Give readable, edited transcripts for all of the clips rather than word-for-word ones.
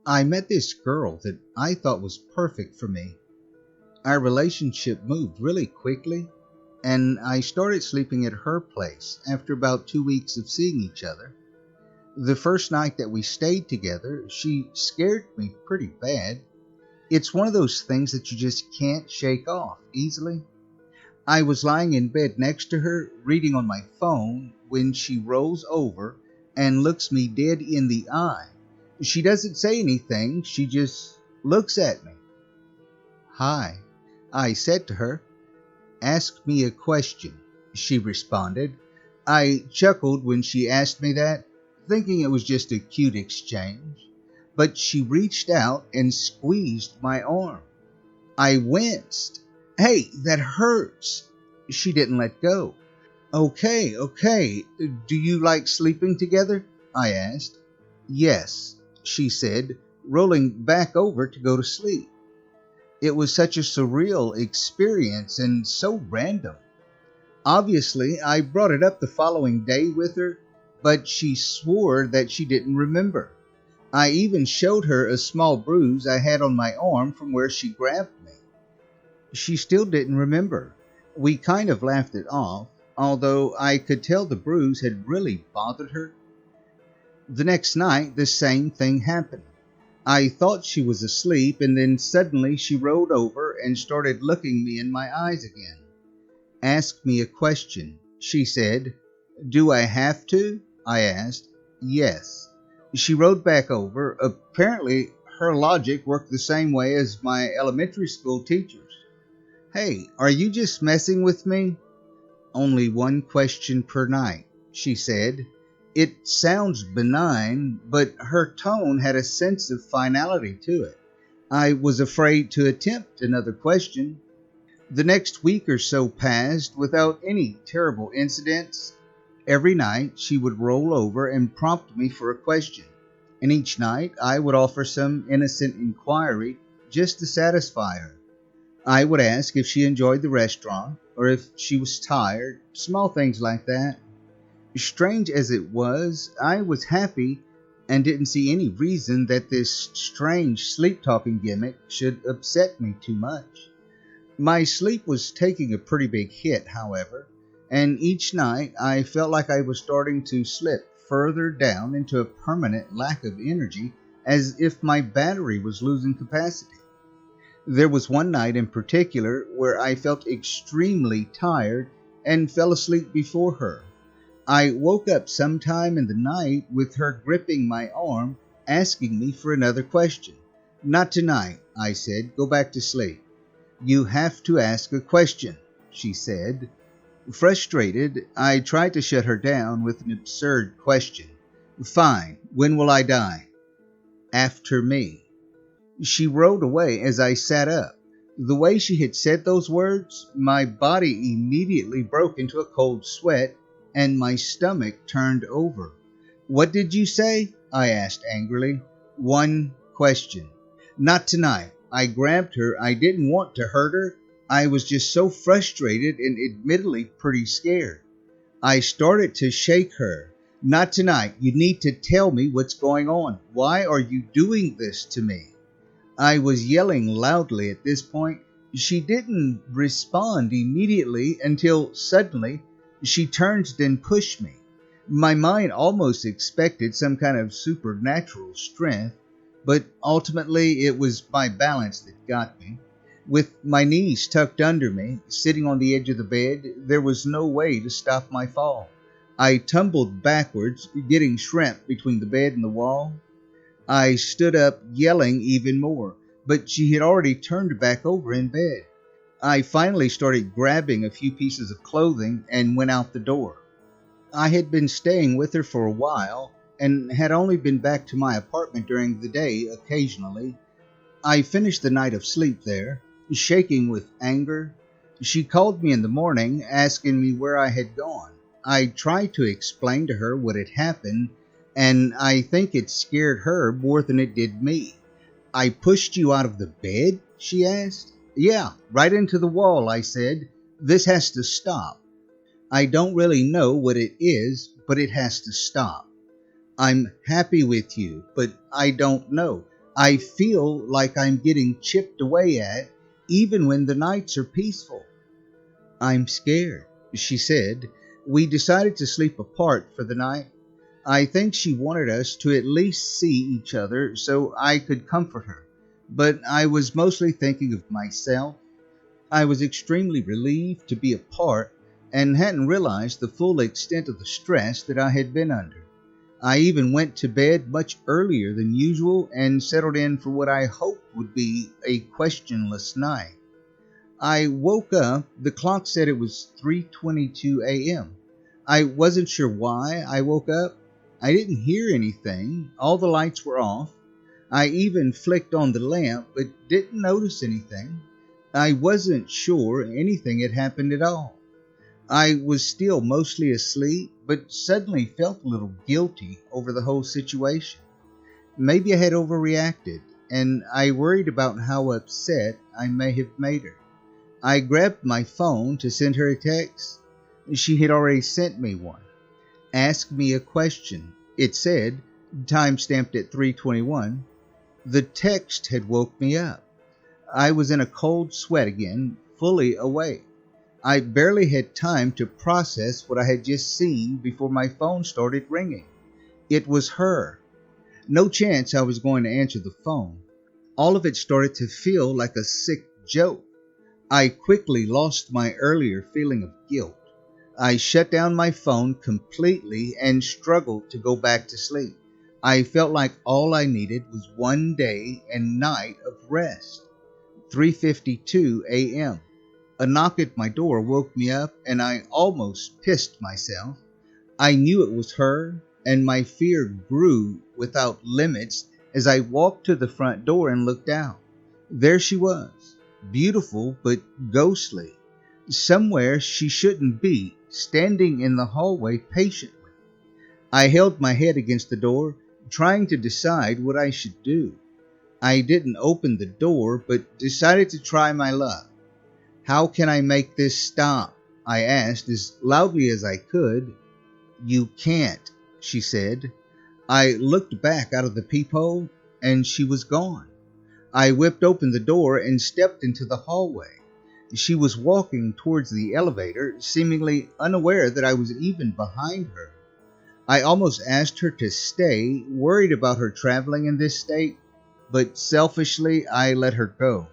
I met this girl that I thought was perfect for me. Our relationship moved really quickly, and I started sleeping at her place after about 2 weeks of seeing each other. The first night that we stayed together, she scared me pretty bad. It's one of those things that you just can't shake off easily. I was lying in bed next to her, reading on my phone, when she rolls over and looks me dead in the eye. She doesn't say anything, she just looks at me. "Hi," I said to her. "Ask me a question," she responded. I chuckled when she asked me that, thinking it was just a cute exchange. But she reached out and squeezed my arm. I winced. "Hey, that hurts." She didn't let go. Okay. Do you like sleeping together?" I asked. "Yes," she said, rolling back over to go to sleep. It was such a surreal experience and so random. Obviously, I brought it up the following day with her, but she swore that she didn't remember. I even showed her a small bruise I had on my arm from where she grabbed me. She still didn't remember. We kind of laughed it off, although I could tell the bruise had really bothered her. The next night, the same thing happened. I thought she was asleep, and then suddenly she rolled over and started looking me in my eyes again. "Ask me a question," she said. "Do I have to?" I asked. "Yes." She rolled back over. Apparently, her logic worked the same way as my elementary school teachers. "Hey, are you just messing with me?" "Only one question per night," she said. It sounds benign, but her tone had a sense of finality to it. I was afraid to attempt another question. The next week or so passed without any terrible incidents. Every night she would roll over and prompt me for a question, and each night I would offer some innocent inquiry just to satisfy her. I would ask if she enjoyed the restaurant or if she was tired, small things like that. Strange as it was, I was happy and didn't see any reason that this strange sleep-talking gimmick should upset me too much. My sleep was taking a pretty big hit, however, and each night I felt like I was starting to slip further down into a permanent lack of energy, as if my battery was losing capacity. There was one night in particular where I felt extremely tired and fell asleep before her. I woke up sometime in the night with her gripping my arm, asking me for another question. "Not tonight," I said. "Go back to sleep." "You have to ask a question," she said. Frustrated, I tried to shut her down with an absurd question. "Fine. When will I die?" "After me." She rolled away as I sat up. The way she had said those words, my body immediately broke into a cold sweat, and my stomach turned over. "What did you say?" I asked angrily. "One question." "Not tonight." I grabbed her. I didn't want to hurt her. I was just so frustrated and admittedly pretty scared. I started to shake her. "Not tonight. You need to tell me what's going on. Why are you doing this to me?" I was yelling loudly at this point. She didn't respond immediately until suddenly she turned and pushed me. My mind almost expected some kind of supernatural strength, but ultimately it was my balance that got me. With my knees tucked under me, sitting on the edge of the bed, there was no way to stop my fall. I tumbled backwards, getting shrimp between the bed and the wall. I stood up, yelling even more, but she had already turned back over in bed. I finally started grabbing a few pieces of clothing and went out the door. I had been staying with her for a while and had only been back to my apartment during the day occasionally. I finished the night of sleep there, shaking with anger. She called me in the morning, asking me where I had gone. I tried to explain to her what had happened, and I think it scared her more than it did me. "I pushed you out of the bed?" she asked. "Yeah, right into the wall," I said. "This has to stop." "I don't really know what it is, but it has to stop." "I'm happy with you, but I don't know. I feel like I'm getting chipped away at, even when the nights are peaceful. I'm scared, she said. We decided to sleep apart for the night. I think she wanted us to at least see each other so I could comfort her, but I was mostly thinking of myself. I was extremely relieved to be apart and hadn't realized the full extent of the stress that I had been under. I even went to bed much earlier than usual and settled in for what I hoped would be a questionless night. I woke up. The clock said it was 3:22 a.m. I wasn't sure why I woke up. I didn't hear anything. All the lights were off. I even flicked on the lamp, but didn't notice anything. I wasn't sure anything had happened at all. I was still mostly asleep, but suddenly felt a little guilty over the whole situation. Maybe I had overreacted, and I worried about how upset I may have made her. I grabbed my phone to send her a text. She had already sent me one. Ask me a question. It said, time-stamped at 3:21. The text had woke me up. I was in a cold sweat again, fully awake. I barely had time to process what I had just seen before my phone started ringing. It was her. No chance I was going to answer the phone. All of it started to feel like a sick joke. I quickly lost my earlier feeling of guilt. I shut down my phone completely and struggled to go back to sleep. I felt like all I needed was one day and night of rest. 3:52 a.m. A knock at my door woke me up and I almost pissed myself. I knew it was her, and my fear grew without limits as I walked to the front door and looked out. There she was, beautiful but ghostly. Somewhere she shouldn't be, standing in the hallway patiently. I held my head against the door, trying to decide what I should do. I didn't open the door, but decided to try my luck. How can I make this stop? I asked as loudly as I could. You can't, she said. I looked back out of the peephole, and she was gone. I whipped open the door and stepped into the hallway. She was walking towards the elevator, seemingly unaware that I was even behind her. I almost asked her to stay, worried about her traveling in this state, but selfishly I let her go.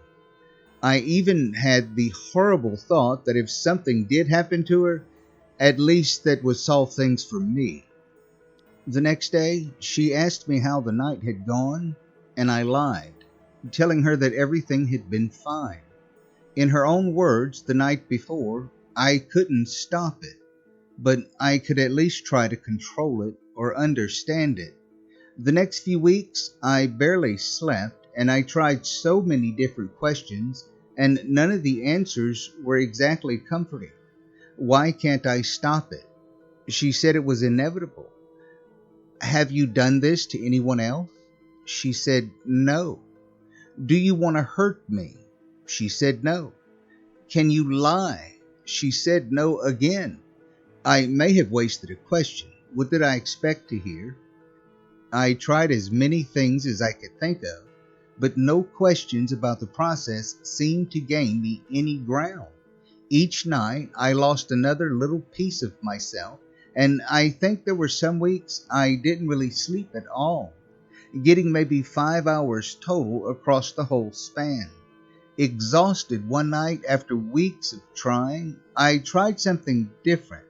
I even had the horrible thought that if something did happen to her, at least that would solve things for me. The next day, she asked me how the night had gone, and I lied, telling her that everything had been fine. In her own words, the night before, I couldn't stop it, but I could at least try to control it or understand it. The next few weeks, I barely slept, and I tried so many different questions, and none of the answers were exactly comforting. Why can't I stop it? She said it was inevitable. Have you done this to anyone else? She said no. Do you want to hurt me? She said no. Can you lie? She said no again. I may have wasted a question. What did I expect to hear? I tried as many things as I could think of, but no questions about the process seemed to gain me any ground. Each night I lost another little piece of myself, and I think there were some weeks I didn't really sleep at all, getting maybe 5 hours total across the whole span. Exhausted one night after weeks of trying, I tried something different,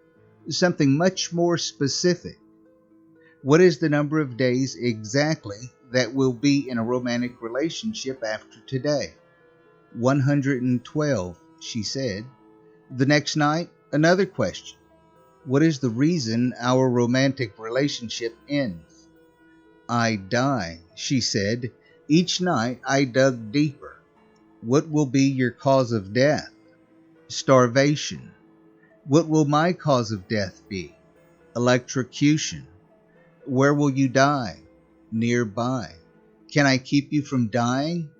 something much more specific. What is the number of days exactly that will be in a romantic relationship after today? 112, she said. The next night, another question. What is the reason our romantic relationship ends? I die, she said. Each night I dug deeper. What will be your cause of death? Starvation. What will my cause of death be? Electrocution. Where will you die? Nearby. Can I keep you from dying?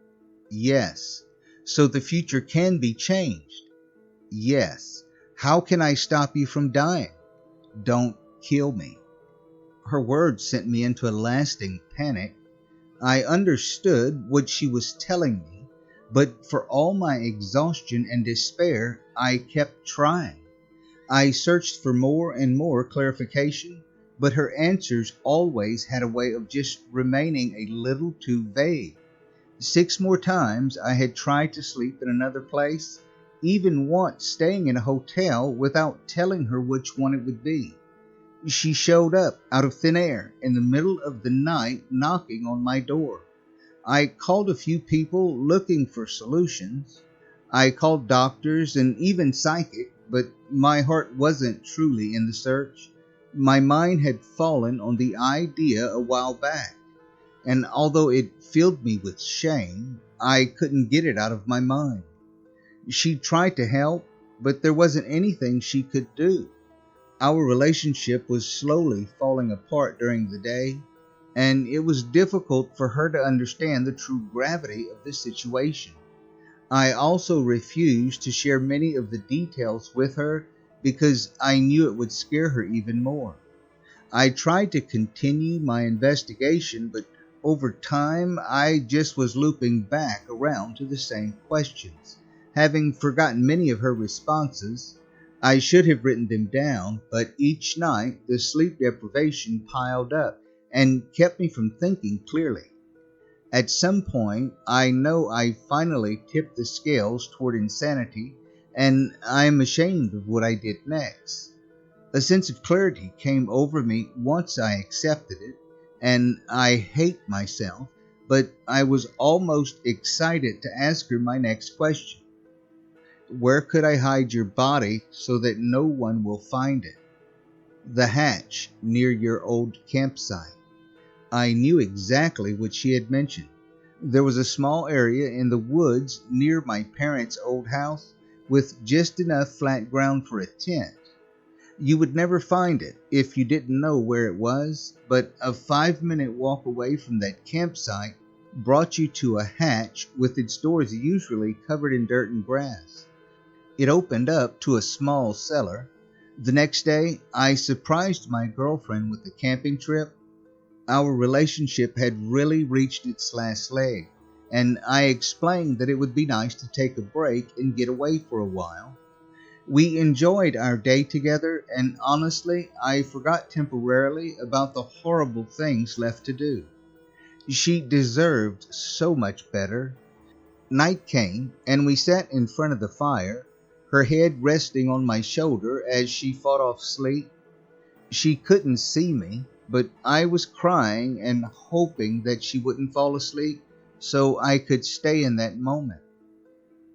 Yes. So the future can be changed? Yes. How can I stop you from dying? Don't kill me. Her words sent me into a lasting panic. I understood what she was telling me, but for all my exhaustion and despair, I kept trying. I searched for more and more clarification, but her answers always had a way of just remaining a little too vague. 6 more times I had tried to sleep in another place, even once staying in a hotel without telling her which one it would be. She showed up out of thin air in the middle of the night knocking on my door. I called a few people looking for solutions. I called doctors and even psychic, but my heart wasn't truly in the search. My mind had fallen on the idea a while back, and although it filled me with shame, I couldn't get it out of my mind. She tried to help, but there wasn't anything she could do. Our relationship was slowly falling apart during the day, and it was difficult for her to understand the true gravity of the situation. I also refused to share many of the details with her because I knew it would scare her even more. I tried to continue my investigation, but over time I just was looping back around to the same questions. Having forgotten many of her responses, I should have written them down, but each night the sleep deprivation piled up and kept me from thinking clearly. At some point, I know I finally tipped the scales toward insanity, and I'm ashamed of what I did next. A sense of clarity came over me once I accepted it, and I hate myself, but I was almost excited to ask her my next question. Where could I hide your body so that no one will find it? The hatch near your old campsite. I knew exactly what she had mentioned. There was a small area in the woods near my parents' old house with just enough flat ground for a tent. You would never find it if you didn't know where it was, but a 5-minute walk away from that campsite brought you to a hatch with its doors usually covered in dirt and grass. It opened up to a small cellar. The next day, I surprised my girlfriend with a camping trip. Our relationship had really reached its last leg, and I explained that it would be nice to take a break and get away for a while. We enjoyed our day together, and honestly, I forgot temporarily about the horrible things left to do. She deserved so much better. Night came, and we sat in front of the fire, her head resting on my shoulder as she fought off sleep. She couldn't see me, but I was crying and hoping that she wouldn't fall asleep so I could stay in that moment.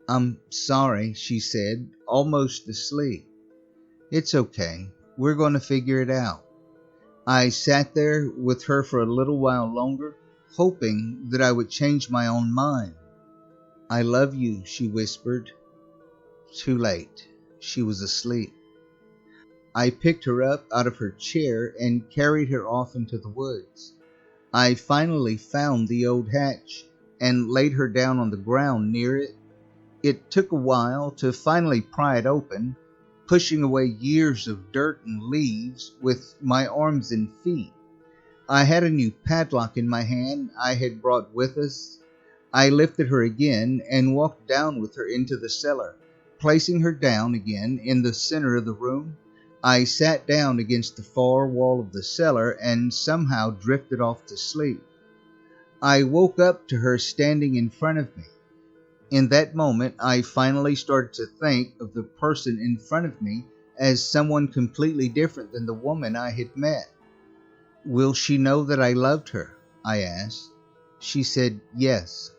I'm sorry, she said, almost asleep. It's okay. We're going to figure it out. I sat there with her for a little while longer, hoping that I would change my own mind. I love you, she whispered. Too late. She was asleep. I picked her up out of her chair and carried her off into the woods. I finally found the old hatch and laid her down on the ground near it. It took a while to finally pry it open, pushing away years of dirt and leaves with my arms and feet. I had a new padlock in my hand I had brought with us. I lifted her again and walked down with her into the cellar. Placing her down again in the center of the room, I sat down against the far wall of the cellar and somehow drifted off to sleep. I woke up to her standing in front of me. In that moment, I finally started to think of the person in front of me as someone completely different than the woman I had met. Will she know that I loved her? I asked. She said yes.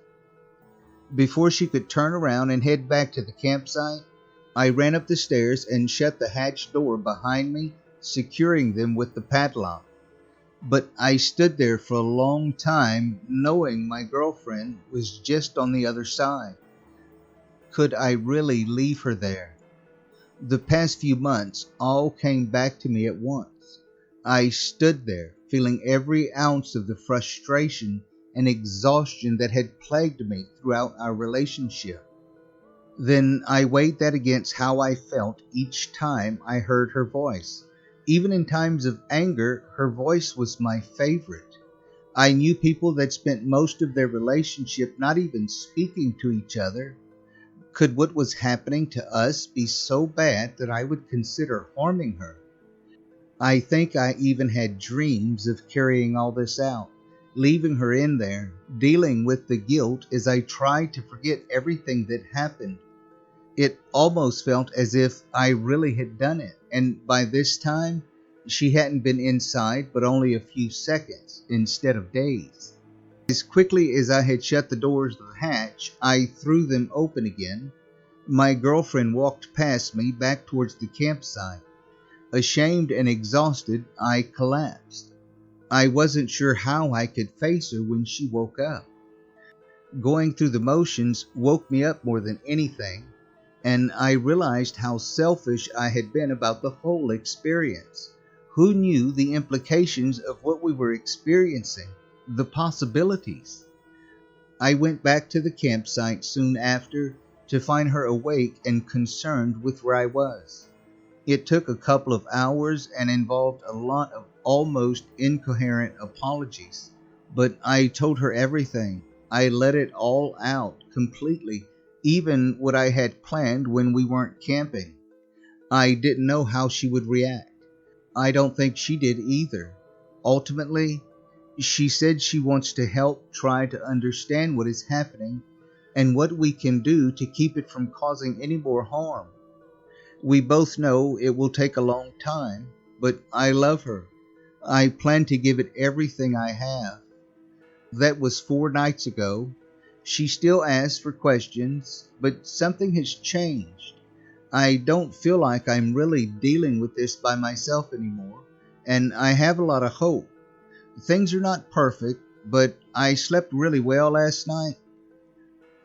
Before she could turn around and head back to the campsite, I ran up the stairs and shut the hatch door behind me, securing them with the padlock. But I stood there for a long time, knowing my girlfriend was just on the other side. Could I really leave her there? The past few months all came back to me at once. I stood there, feeling every ounce of the frustration and exhaustion that had plagued me throughout our relationship. Then I weighed that against how I felt each time I heard her voice. Even in times of anger, her voice was my favorite. I knew people that spent most of their relationship not even speaking to each other. Could what was happening to us be so bad that I would consider harming her? I think I even had dreams of carrying all this out, leaving her in there, dealing with the guilt as I tried to forget everything that happened. It almost felt as if I really had done it, and by this time, she hadn't been inside but only a few seconds instead of days. As quickly as I had shut the doors of the hatch, I threw them open again. My girlfriend walked past me back towards the campsite. Ashamed and exhausted, I collapsed. I wasn't sure how I could face her when she woke up. Going through the motions woke me up more than anything, and I realized how selfish I had been about the whole experience. Who knew the implications of what we were experiencing, the possibilities? I went back to the campsite soon after to find her awake and concerned with where I was. It took a couple of hours and involved a lot of almost incoherent apologies, but I told her everything. I let it all out completely, even what I had planned when we weren't camping. I didn't know how she would react. I don't think she did either. Ultimately, she said she wants to help try to understand what is happening and what we can do to keep it from causing any more harm. We both know it will take a long time, but I love her. I plan to give it everything I have. That was 4 nights ago. She still asks for questions, but something has changed. I don't feel like I'm really dealing with this by myself anymore, and I have a lot of hope. Things are not perfect, but I slept really well last night.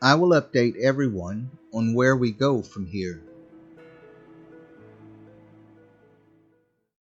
I will update everyone on where we go from here.